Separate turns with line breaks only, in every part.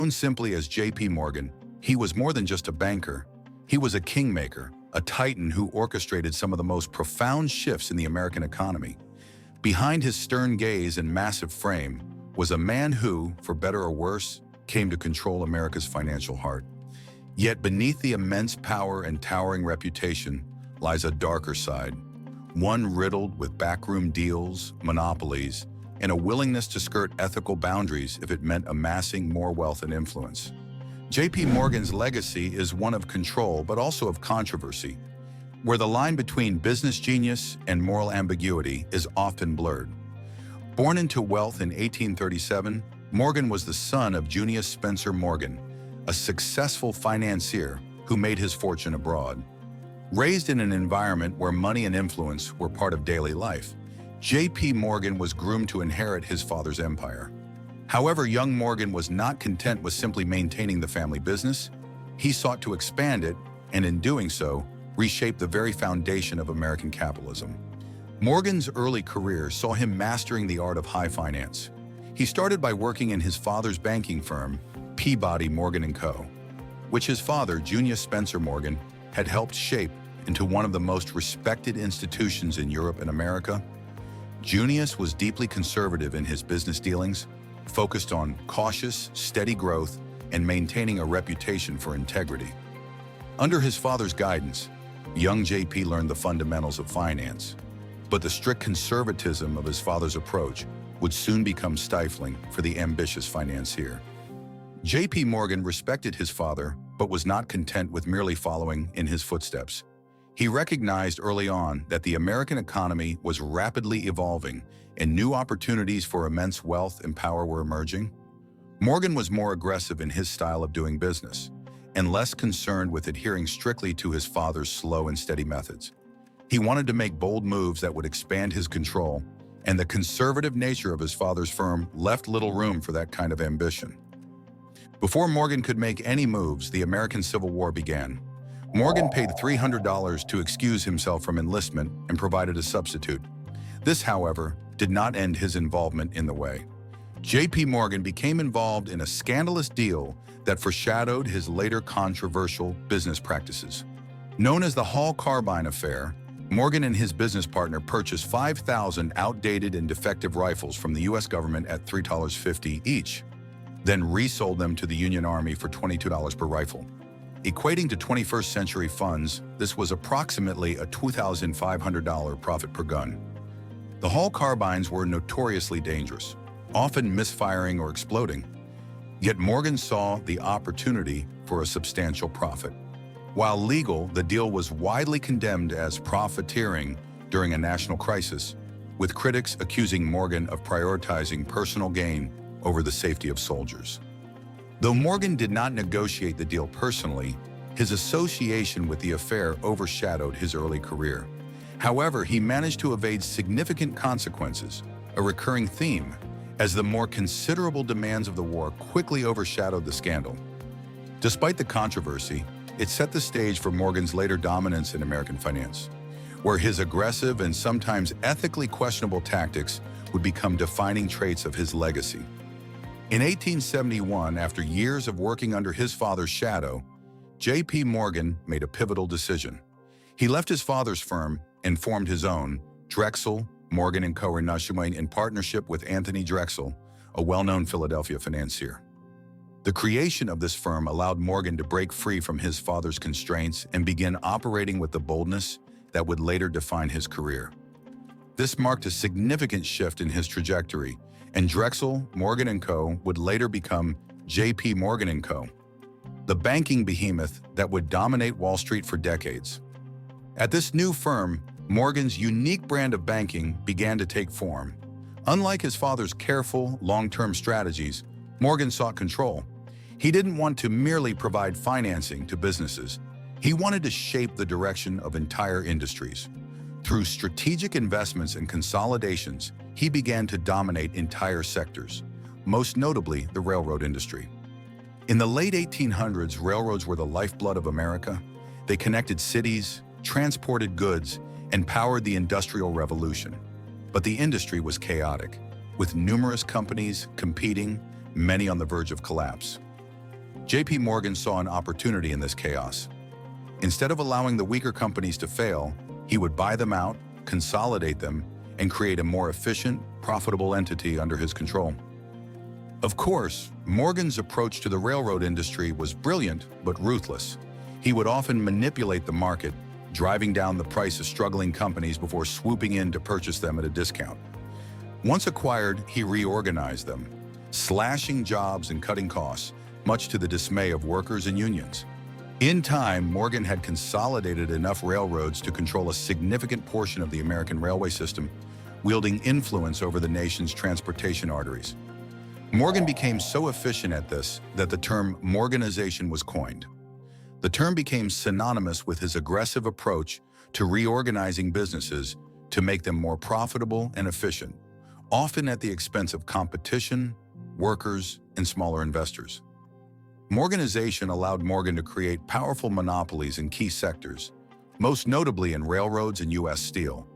Known simply as J.P. Morgan, he was more than just a banker. He was a kingmaker, a titan who orchestrated some of the most profound shifts in the American economy. Behind his stern gaze and massive frame was a man who, for better or worse, came to control America's financial heart. Yet beneath the immense power and towering reputation lies a darker side, one riddled with backroom deals, monopolies, and a willingness to skirt ethical boundaries if it meant amassing more wealth and influence. J.P. Morgan's legacy is one of control, but also of controversy, where the line between business genius and moral ambiguity is often blurred. Born into wealth in 1837, Morgan was the son of Junius Spencer Morgan, a successful financier who made his fortune abroad. Raised in an environment where money and influence were part of daily life, J.P. Morgan was groomed to inherit his father's empire. However, young Morgan was not content with simply maintaining the family business. He sought to expand it, and in doing so, reshape the very foundation of American capitalism. Morgan's early career saw him mastering the art of high finance. He started by working in his father's banking firm, Peabody Morgan & Co., which his father, Junius Spencer Morgan, had helped shape into one of the most respected institutions in Europe and America. Junius was deeply conservative in his business dealings, focused on cautious, steady growth and maintaining a reputation for integrity. Under his father's guidance, young JP learned the fundamentals of finance, but the strict conservatism of his father's approach would soon become stifling for the ambitious financier. J.P. Morgan respected his father, but was not content with merely following in his footsteps. He recognized early on that the American economy was rapidly evolving and new opportunities for immense wealth and power were emerging. Morgan was more aggressive in his style of doing business and less concerned with adhering strictly to his father's slow and steady methods. He wanted to make bold moves that would expand his control, and the conservative nature of his father's firm left little room for that kind of ambition. Before Morgan could make any moves, the American Civil War began. Morgan paid $300 to excuse himself from enlistment and provided a substitute. This, however, did not end his involvement in the way. J.P. Morgan became involved in a scandalous deal that foreshadowed his later controversial business practices. Known as the Hall Carbine Affair, Morgan and his business partner purchased 5,000 outdated and defective rifles from the U.S. government at $3.50 each, then resold them to the Union Army for $22 per rifle. Equating to 21st century funds, this was approximately a $2,500 profit per gun. The Hall carbines were notoriously dangerous, often misfiring or exploding. Yet Morgan saw the opportunity for a substantial profit. While legal, the deal was widely condemned as profiteering during a national crisis, with critics accusing Morgan of prioritizing personal gain over the safety of soldiers. Though Morgan did not negotiate the deal personally, his association with the affair overshadowed his early career. However, he managed to evade significant consequences, a recurring theme, as the more considerable demands of the war quickly overshadowed the scandal. Despite the controversy, it set the stage for Morgan's later dominance in American finance, where his aggressive and sometimes ethically questionable tactics would become defining traits of his legacy. In 1871, after years of working under his father's shadow, J.P. Morgan made a pivotal decision. He left his father's firm and formed his own, Drexel, Morgan & Co. in partnership with Anthony Drexel, a well-known Philadelphia financier. The creation of this firm allowed Morgan to break free from his father's constraints and begin operating with the boldness that would later define his career. This marked a significant shift in his trajectory, and Drexel, Morgan & Co. would later become J.P. Morgan & Co., the banking behemoth that would dominate Wall Street for decades. At this new firm, Morgan's unique brand of banking began to take form. Unlike his father's careful, long-term strategies, Morgan sought control. He didn't want to merely provide financing to businesses. He wanted to shape the direction of entire industries. Through strategic investments and consolidations, he began to dominate entire sectors, most notably the railroad industry. In the late 1800s, railroads were the lifeblood of America. They connected cities, transported goods, and powered the Industrial Revolution. But the industry was chaotic, with numerous companies competing, many on the verge of collapse. JP Morgan saw an opportunity in this chaos. Instead of allowing the weaker companies to fail, he would buy them out, consolidate them, and create a more efficient, profitable entity under his control. Of course, Morgan's approach to the railroad industry was brilliant but ruthless. He would often manipulate the market, driving down the price of struggling companies before swooping in to purchase them at a discount. Once acquired, he reorganized them, slashing jobs and cutting costs, much to the dismay of workers and unions. In time, Morgan had consolidated enough railroads to control a significant portion of the American railway system, wielding influence over the nation's transportation arteries. Morgan became so efficient at this that the term Morganization was coined. The term became synonymous with his aggressive approach to reorganizing businesses to make them more profitable and efficient, often at the expense of competition, workers, and smaller investors. Morganization allowed Morgan to create powerful monopolies in key sectors, most notably in railroads and U.S. steel,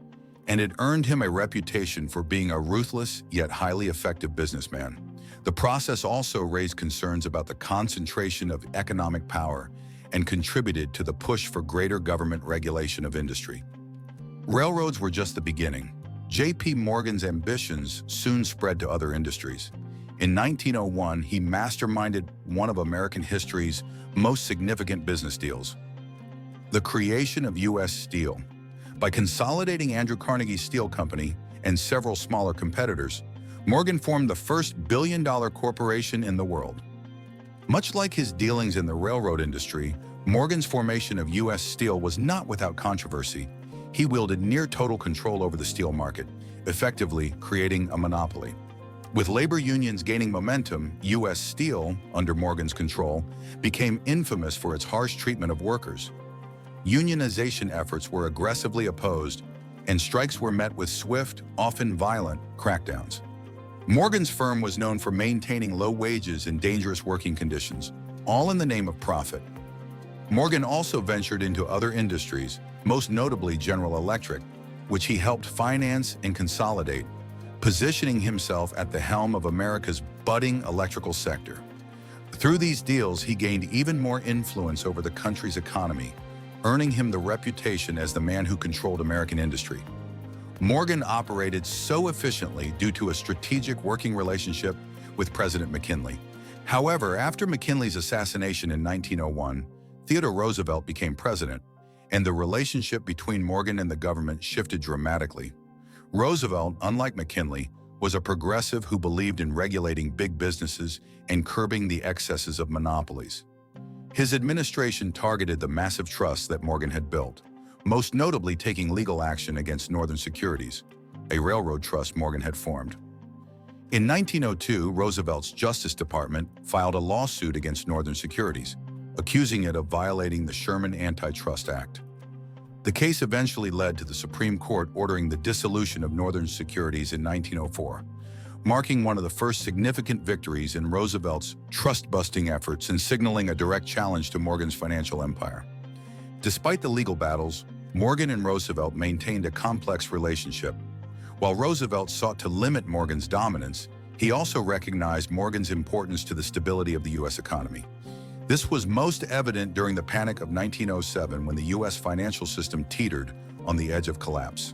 and it earned him a reputation for being a ruthless yet highly effective businessman. The process also raised concerns about the concentration of economic power and contributed to the push for greater government regulation of industry. Railroads were just the beginning. J.P. Morgan's ambitions soon spread to other industries. In 1901, he masterminded one of American history's most significant business deals, the creation of U.S. Steel. By consolidating Andrew Carnegie's steel company and several smaller competitors, Morgan formed the first billion-dollar corporation in the world. Much like his dealings in the railroad industry, Morgan's formation of U.S. Steel was not without controversy. He wielded near-total control over the steel market, effectively creating a monopoly. With labor unions gaining momentum, U.S. Steel, under Morgan's control, became infamous for its harsh treatment of workers. Unionization efforts were aggressively opposed, and strikes were met with swift, often violent, crackdowns. Morgan's firm was known for maintaining low wages and dangerous working conditions, all in the name of profit. Morgan also ventured into other industries, most notably General Electric, which he helped finance and consolidate, positioning himself at the helm of America's budding electrical sector. Through these deals, he gained even more influence over the country's economy, earning him the reputation as the man who controlled American industry. Morgan operated so efficiently due to a strategic working relationship with President McKinley. However, after McKinley's assassination in 1901, Theodore Roosevelt became president, and the relationship between Morgan and the government shifted dramatically. Roosevelt, unlike McKinley, was a progressive who believed in regulating big businesses and curbing the excesses of monopolies. His administration targeted the massive trusts that Morgan had built, most notably taking legal action against Northern Securities, a railroad trust Morgan had formed. In 1902, Roosevelt's Justice Department filed a lawsuit against Northern Securities, accusing it of violating the Sherman Antitrust Act. The case eventually led to the Supreme Court ordering the dissolution of Northern Securities in 1904, marking one of the first significant victories in Roosevelt's trust-busting efforts and signaling a direct challenge to Morgan's financial empire. Despite the legal battles, Morgan and Roosevelt maintained a complex relationship. While Roosevelt sought to limit Morgan's dominance, he also recognized Morgan's importance to the stability of the U.S. economy. This was most evident during the Panic of 1907 when the U.S. financial system teetered on the edge of collapse.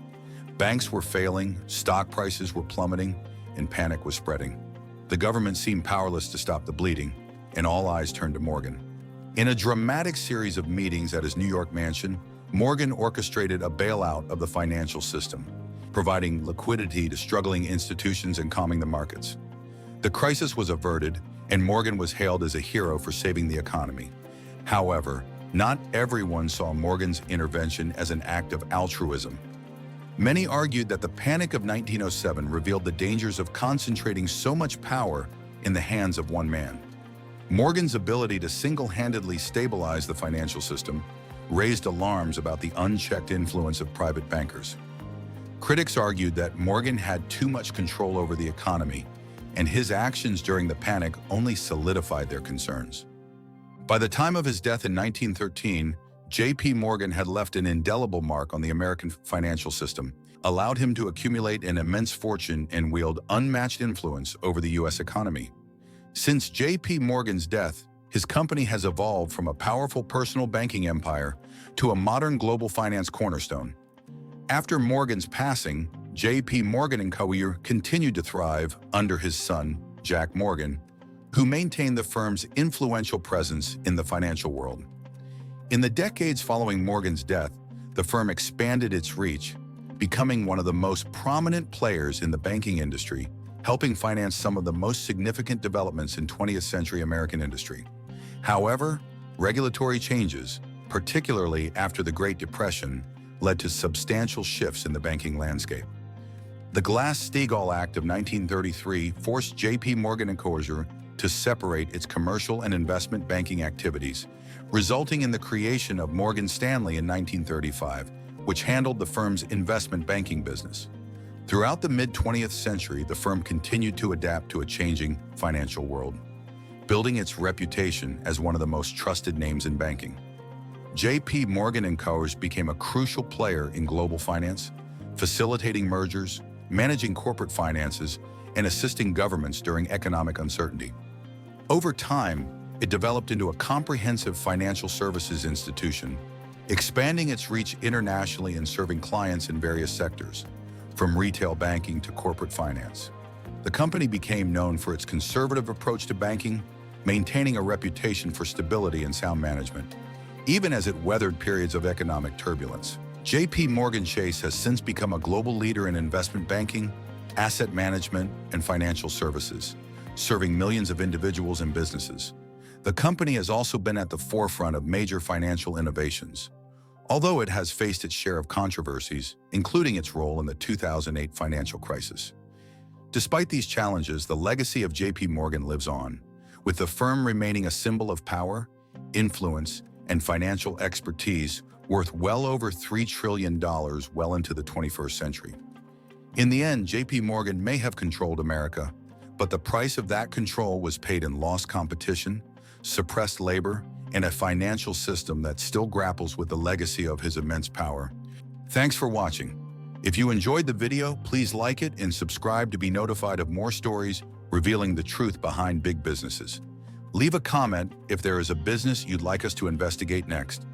Banks were failing, stock prices were plummeting, and panic was spreading. The government seemed powerless to stop the bleeding, and all eyes turned to Morgan. In a dramatic series of meetings at his New York mansion, Morgan orchestrated a bailout of the financial system, providing liquidity to struggling institutions and calming the markets. The crisis was averted, and Morgan was hailed as a hero for saving the economy. However, not everyone saw Morgan's intervention as an act of altruism. Many argued that the Panic of 1907 revealed the dangers of concentrating so much power in the hands of one man. Morgan's ability to single-handedly stabilize the financial system raised alarms about the unchecked influence of private bankers. Critics argued that Morgan had too much control over the economy, and his actions during the panic only solidified their concerns. By the time of his death in 1913, J.P. Morgan had left an indelible mark on the American financial system, allowed him to accumulate an immense fortune and wield unmatched influence over the U.S. economy. Since J.P. Morgan's death, his company has evolved from a powerful personal banking empire to a modern global finance cornerstone. After Morgan's passing, J.P. Morgan & Co. continued to thrive under his son, Jack Morgan, who maintained the firm's influential presence in the financial world. In the decades following Morgan's death, the firm expanded its reach, becoming one of the most prominent players in the banking industry, helping finance some of the most significant developments in 20th century American industry. However, regulatory changes, particularly after the Great Depression, led to substantial shifts in the banking landscape. The Glass-Steagall Act of 1933 forced J.P. Morgan & Co. to separate its commercial and investment banking activities, resulting in the creation of Morgan Stanley in 1935, which handled the firm's investment banking business. Throughout the mid-20th century, the firm continued to adapt to a changing financial world, building its reputation as one of the most trusted names in banking. J.P. Morgan & Co. became a crucial player in global finance, facilitating mergers, managing corporate finances, and assisting governments during economic uncertainty. Over time, it developed into a comprehensive financial services institution, expanding its reach internationally and serving clients in various sectors, from retail banking to corporate finance. The company became known for its conservative approach to banking, maintaining a reputation for stability and sound management, even as it weathered periods of economic turbulence. J.P. Morgan Chase has since become a global leader in investment banking, asset management, and financial services, serving millions of individuals and businesses. The company has also been at the forefront of major financial innovations, although it has faced its share of controversies, including its role in the 2008 financial crisis. Despite these challenges, the legacy of J.P. Morgan lives on, with the firm remaining a symbol of power, influence, and financial expertise worth well over $3 trillion well into the 21st century. In the end, J.P. Morgan may have controlled America, but the price of that control was paid in lost competition, suppressed labor, and a financial system that still grapples with the legacy of his immense power. Thanks for watching. If you enjoyed the video, please like it and subscribe to be notified of more stories revealing the truth behind big businesses. Leave a comment if there is a business you'd like us to investigate next.